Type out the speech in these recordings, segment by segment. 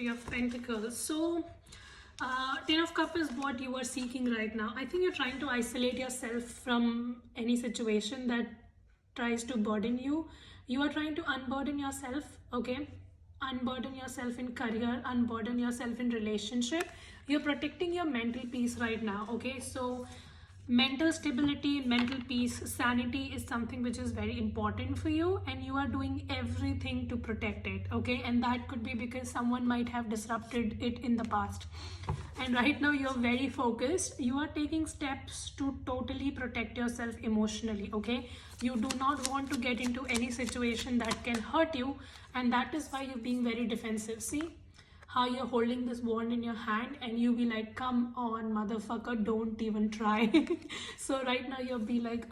Three of Pentacles. So, Ten of Cups is what you are seeking right now. I think you're trying to isolate yourself from any situation that tries to burden you. You are trying to unburden yourself, okay? Unburden yourself in career, unburden yourself in relationship. You're protecting your mental peace right now, okay? So, mental stability, mental peace, sanity is something which is very important for you, and you are doing everything to protect it, okay? And that could be because someone might have disrupted it in the past, and right now you're very focused. You are taking steps to totally protect yourself emotionally, okay? You do not want to get into any situation that can hurt you, and that is why you're being very defensive. See how you're holding this wand in your hand, and you be like, come on motherfucker, don't even try. So right now you'll be like,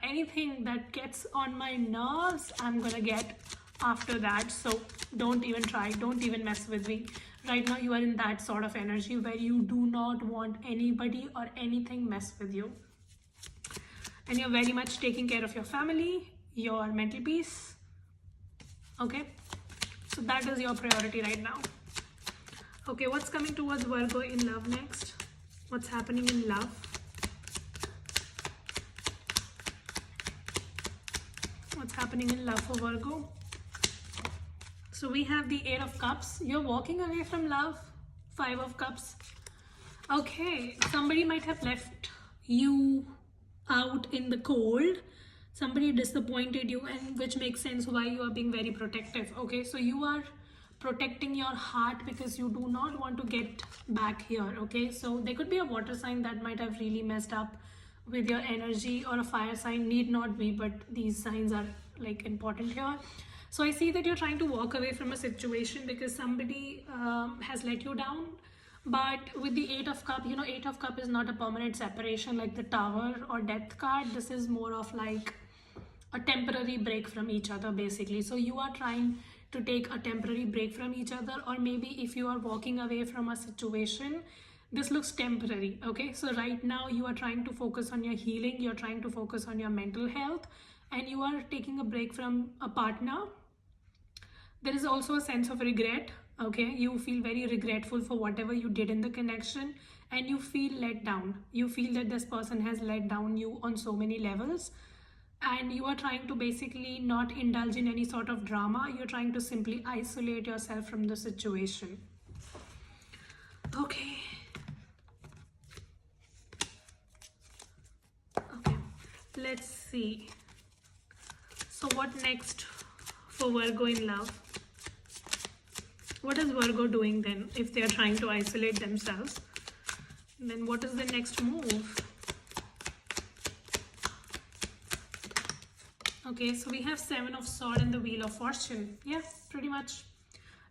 anything that gets on my nerves, I'm gonna get after that, so don't even try, don't even mess with me. Right now you are in that sort of energy where you do not want anybody or anything mess with you, and you're very much taking care of your family, your mental peace, okay? So that is your priority right now. Okay, what's coming towards Virgo in love next? What's happening in love? What's happening in love for Virgo? So we have the Eight of Cups. You're walking away from love. Five of Cups. Okay, somebody might have left you out in the cold. Somebody disappointed you, and which makes sense why you are being very protective. Okay, so you are protecting your heart because you do not want to get back here, okay? So there could be a water sign that might have really messed up with your energy, or a fire sign, need not be, but these signs are like important here. So I see that you're trying to walk away from a situation because somebody has let you down. But with the Eight of Cup, you know, Eight of Cup is not a permanent separation like the Tower or Death card. This is more of like a temporary break from each other, basically. So you are trying to take a temporary break from each other, or maybe if you are walking away from a situation, this looks temporary, okay? So right now you are trying to focus on your healing, you're trying to focus on your mental health, and you are taking a break from a partner. There is also a sense of regret, okay? You feel very regretful for whatever you did in the connection, and you feel let down. You feel that this person has let down you on so many levels, and you are trying to basically not indulge in any sort of drama. You're trying to simply isolate yourself from the situation. Okay, let's see. So what next for Virgo in love? What is Virgo doing then if they are trying to isolate themselves? Then what is the next move? Okay, so we have Seven of Swords and the Wheel of Fortune. Yeah, pretty much.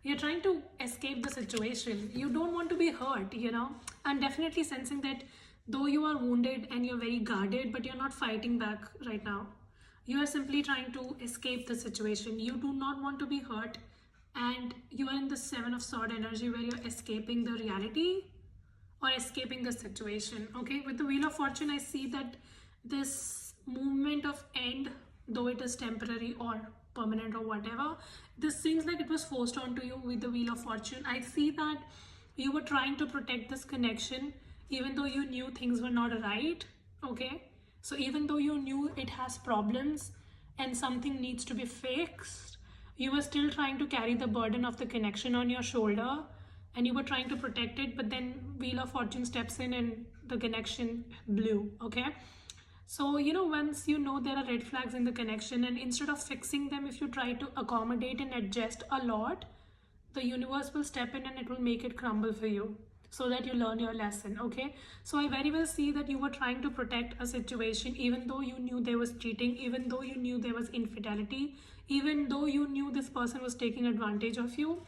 You're trying to escape the situation. You don't want to be hurt, you know. I'm definitely sensing that though you are wounded and you're very guarded, but you're not fighting back right now. You are simply trying to escape the situation. You do not want to be hurt, and you are in the Seven of Swords energy where you're escaping the reality or escaping the situation. Okay, with the Wheel of Fortune, I see that this movement of end, though it is temporary or permanent or whatever, this seems like it was forced onto you with the Wheel of Fortune. I see that you were trying to protect this connection even though you knew things were not right, okay? So even though you knew it has problems and something needs to be fixed, you were still trying to carry the burden of the connection on your shoulder, and you were trying to protect it, but then Wheel of Fortune steps in and the connection blew, okay? So, you know, once you know there are red flags in the connection, and instead of fixing them, if you try to accommodate and adjust a lot, the universe will step in and it will make it crumble for you so that you learn your lesson, okay? So I very well see that you were trying to protect a situation even though you knew there was cheating, even though you knew there was infidelity, even though you knew this person was taking advantage of you,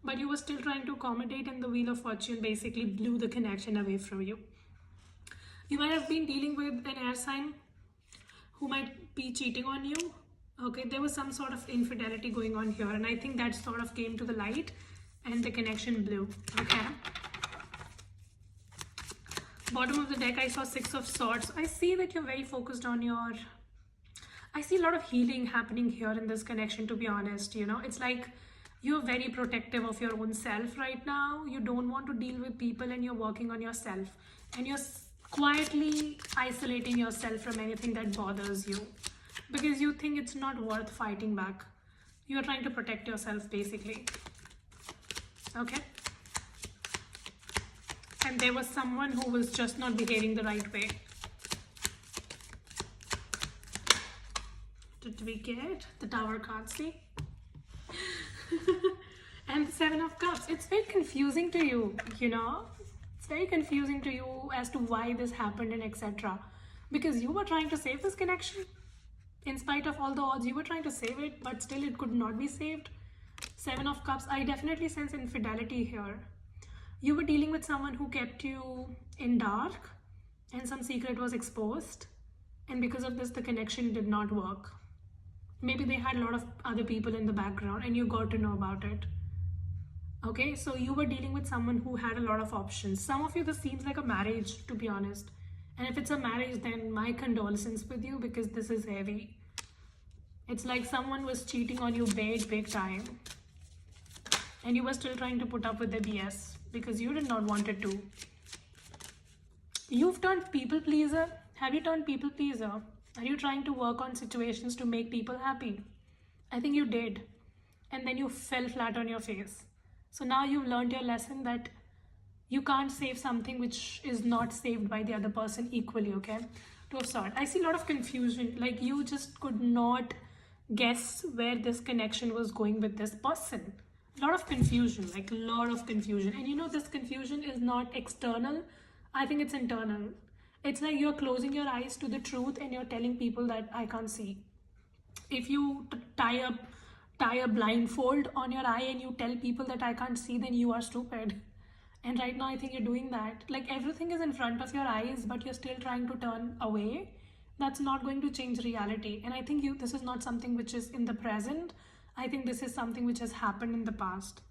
but you were still trying to accommodate, and the Wheel of Fortune basically blew the connection away from you. You might have been dealing with an air sign who might be cheating on you. Okay, there was some sort of infidelity going on here, and I think that sort of came to the light and the connection blew. Okay. Bottom of the deck, I saw Six of Swords. I see that you're very focused on your... I see a lot of healing happening here in this connection, to be honest. You know, it's like you're very protective of your own self right now. You don't want to deal with people, and you're working on yourself, and you're quietly isolating yourself from anything that bothers you because you think it's not worth fighting back. You're trying to protect yourself basically. Okay, and there was someone who was just not behaving the right way. Did we get the Tower card? See? And the Seven of Cups. It's very confusing to you, you know? It's very confusing to you as to why this happened and etc. Because you were trying to save this connection. In spite of all the odds, you were trying to save it, but still it could not be saved. Seven of Cups. I definitely sense infidelity here. You were dealing with someone who kept you in dark and some secret was exposed. And because of this, the connection did not work. Maybe they had a lot of other people in the background and you got to know about it. Okay, so you were dealing with someone who had a lot of options. Some of you, this seems like a marriage, to be honest. And if it's a marriage, then my condolences with you because this is heavy. It's like someone was cheating on you big time. And you were still trying to put up with the BS because you did not want it to. You've turned people pleaser. Have you turned people pleaser? Are you trying to work on situations to make people happy? I think you did. And then you fell flat on your face. So now you've learned your lesson that you can't save something which is not saved by the other person equally, okay? Two of Swords. I see a lot of confusion. Like you just could not guess where this connection was going with this person. A lot of confusion, like a lot of confusion. And you know, this confusion is not external. I think it's internal. It's like you're closing your eyes to the truth and you're telling people that I can't see. If you tie a blindfold on your eye and you tell people that I can't see, then you are stupid. And right now I think you're doing that. Like everything is in front of your eyes, but you're still trying to turn away. That's not going to change reality. And I think this is not something which is in the present. I think this is something which has happened in the past.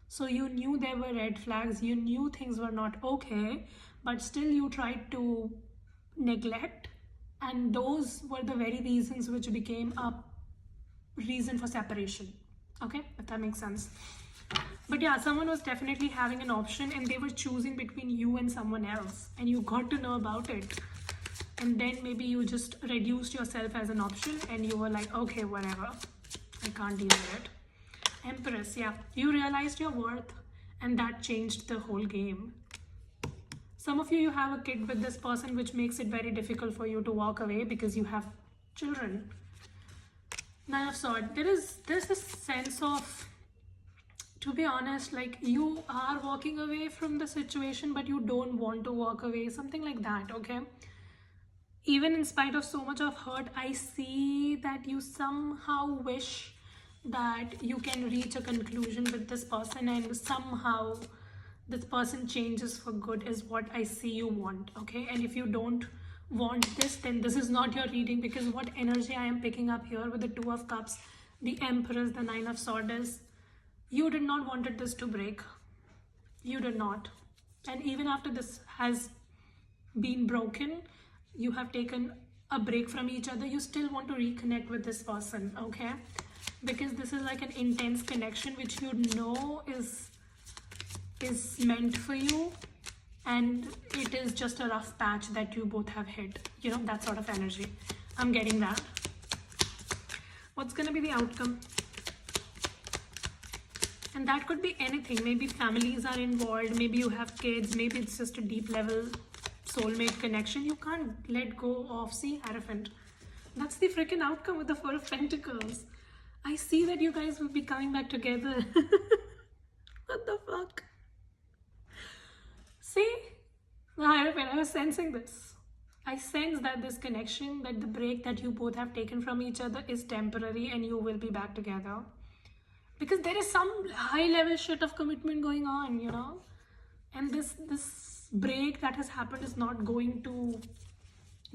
So you knew there were red flags, you knew things were not okay, but still you tried to neglect, and those were the very reasons which became a reason for separation. Okay, if that makes sense. But yeah, someone was definitely having an option and they were choosing between you and someone else, and you got to know about it. And then maybe you just reduced yourself as an option and you were like, okay, whatever, I can't deal with it. Empress, yeah, you realized your worth and that changed the whole game. Some of you have a kid with this person, which makes it very difficult for you to walk away because you have children. Nine of Swords. There's a sense of, to be honest, like you are walking away from the situation, but you don't want to walk away. Something like that, okay? Even in spite of so much of hurt, I see that you somehow wish that you can reach a conclusion with this person and somehow this person changes for good is what I see you want, okay? And if you don't want this, then this is not your reading, because what energy I am picking up here with the Two of Cups, the Empress, the Nine of Swords is, you did not wanted this to break. You did not. And even after this has been broken, you have taken a break from each other, you still want to reconnect with this person, okay? Because this is like an intense connection which you know is meant for you, and it is just a rough patch that you both have hit, you know, that sort of energy. I'm getting that. What's gonna be the outcome? And that could be anything. Maybe families are involved, maybe you have kids, maybe it's just a deep level soulmate connection you can't let go of. See, Hierophant. That's the freaking outcome with the Four of Pentacles. I see that you guys will be coming back together. What the fuck? See? The Hierophant, I was sensing this. I sense that this connection, that the break that you both have taken from each other is temporary and you will be back together. Because there is some high level shit of commitment going on, you know? And this break that has happened is not going to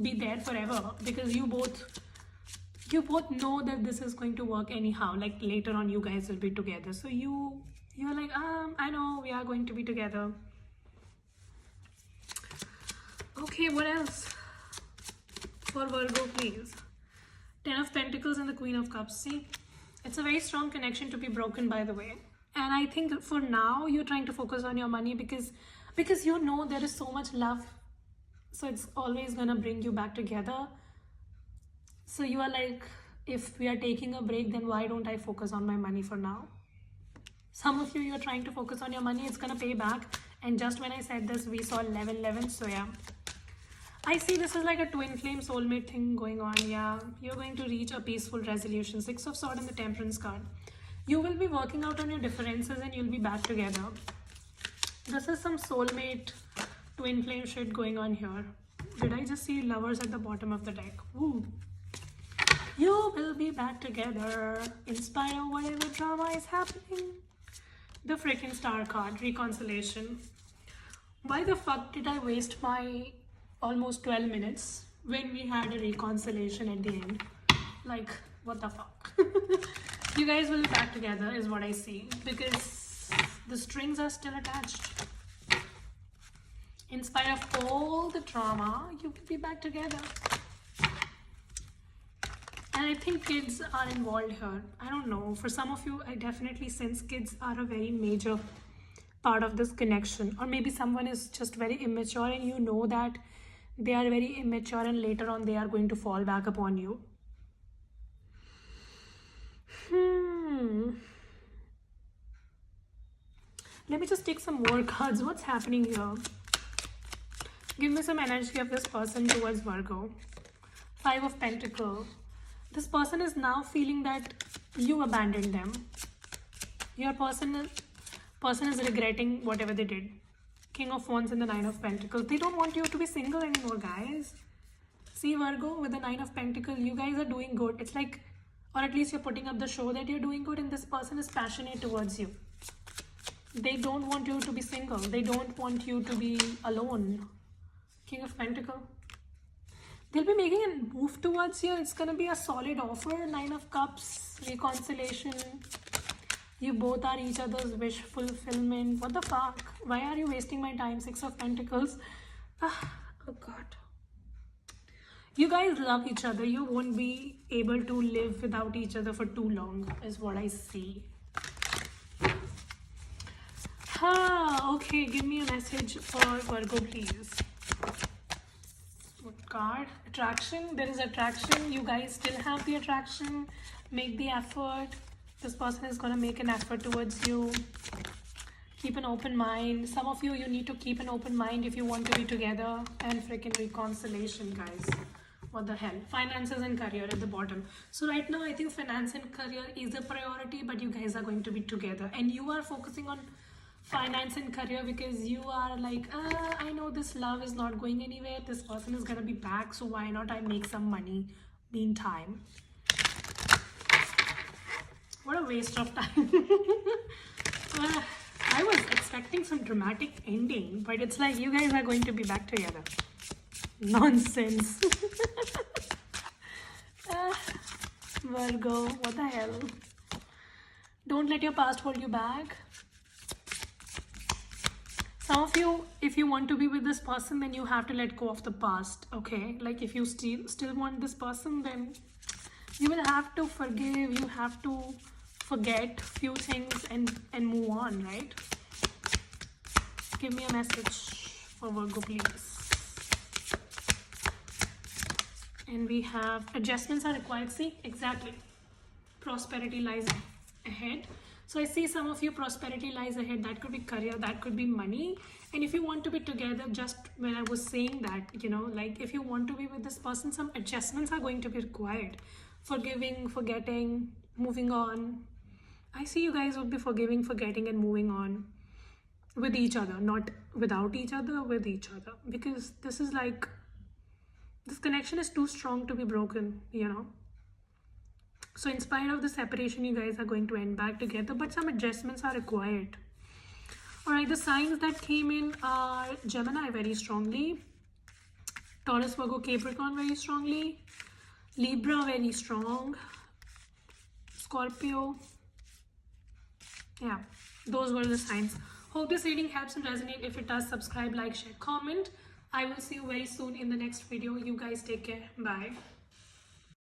be there forever, because you both know that this is going to work anyhow. Like later on you guys will be together, so you're like, I know we are going to be together. Okay, what else for Virgo, please? Ten of Pentacles and the Queen of Cups. See, it's a very strong connection to be broken, by the way. And I think for now you're trying to focus on your money because you know there is so much love, so it's always gonna bring you back together. So you are like, if we are taking a break, then why don't I focus on my money for now? Some of you, you're trying to focus on your money, it's gonna pay back. And just when I said this, we saw 11-11. So yeah, I see this is like a twin flame soulmate thing going on. Yeah, you're going to reach a peaceful resolution. 6 of Swords and the Temperance card. You will be working out on your differences and you'll be back together. This is some soulmate twin flame shit going on here. Did I just see Lovers at the bottom of the deck? Ooh. You will be back together in spite of whatever drama is happening. The freaking Star card, reconciliation. Why the fuck did I waste my almost 12 minutes when we had a reconciliation at the end? Like, what the fuck? You guys will be back together is what I see, because the strings are still attached. In spite of all the drama, you will be back together. And I think kids are involved here. I don't know. For some of you, I definitely sense kids are a very major part of this connection. Or maybe someone is just very immature and you know that they are very immature and later on they are going to fall back upon you. Let me just take some more cards. What's happening here? Give me some energy of this person towards Virgo. 5 of Pentacles. This person is now feeling that you abandoned them. Your person is regretting whatever they did. King of Wands and the 9 of Pentacles. They don't want you to be single anymore, guys. See, Virgo, with the 9 of Pentacles, you guys are doing good. It's like, or at least you're putting up the show that you're doing good, and this person is passionate towards you. They don't want you to be single. They don't want you to be alone. King of Pentacles. They'll be making a move towards you. It's gonna be a solid offer. 9 of Cups, reconciliation. You both are each other's wish fulfillment. What the fuck? Why are you wasting my time? 6 of Pentacles. Oh God. You guys love each other. You won't be able to live without each other for too long, is what I see. Okay, give me a message for Virgo, please. What card? Attraction. There is attraction. You guys still have the attraction. Make the effort. This person is going to make an effort towards you. Keep an open mind. Some of you, you need to keep an open mind if you want to be together. And freaking reconciliation, guys. What the hell? Finances and career at the bottom. So right now, I think finance and career is a priority, but you guys are going to be together. And you are focusing on finance and career because you are like, I know this love is not going anywhere. This person is going to be back. So why not I make some money meantime? What a waste of time. I was expecting some dramatic ending, but it's like you guys are going to be back together. Nonsense. Virgo, what the hell? Don't let your past hold you back. Some of you, if you want to be with this person, then you have to let go of the past, okay? Like if you still want this person, then you will have to forgive, you have to forget few things and move on, right? Give me a message for Virgo, please. And we have adjustments are required. See, exactly. Prosperity lies ahead. So I see some of you prosperity lies ahead. That could be career, that could be money. And if you want to be together, just when I was saying that, you know, like if you want to be with this person, some adjustments are going to be required. Forgiving, forgetting, moving on. I see you guys would be forgiving, forgetting and moving on with each other, not without each other, with each other. Because this is like, this connection is too strong to be broken, you know. So in spite of the separation, you guys are going to end back together, but some adjustments are required. All right, the signs that came in are Gemini very strongly, Taurus, Virgo, Capricorn very strongly, Libra very strong, Scorpio. Yeah, those were the signs. Hope this reading helps and resonates. If it does, subscribe, like, share, comment. I will see you very soon in the next video. You guys take care. Bye.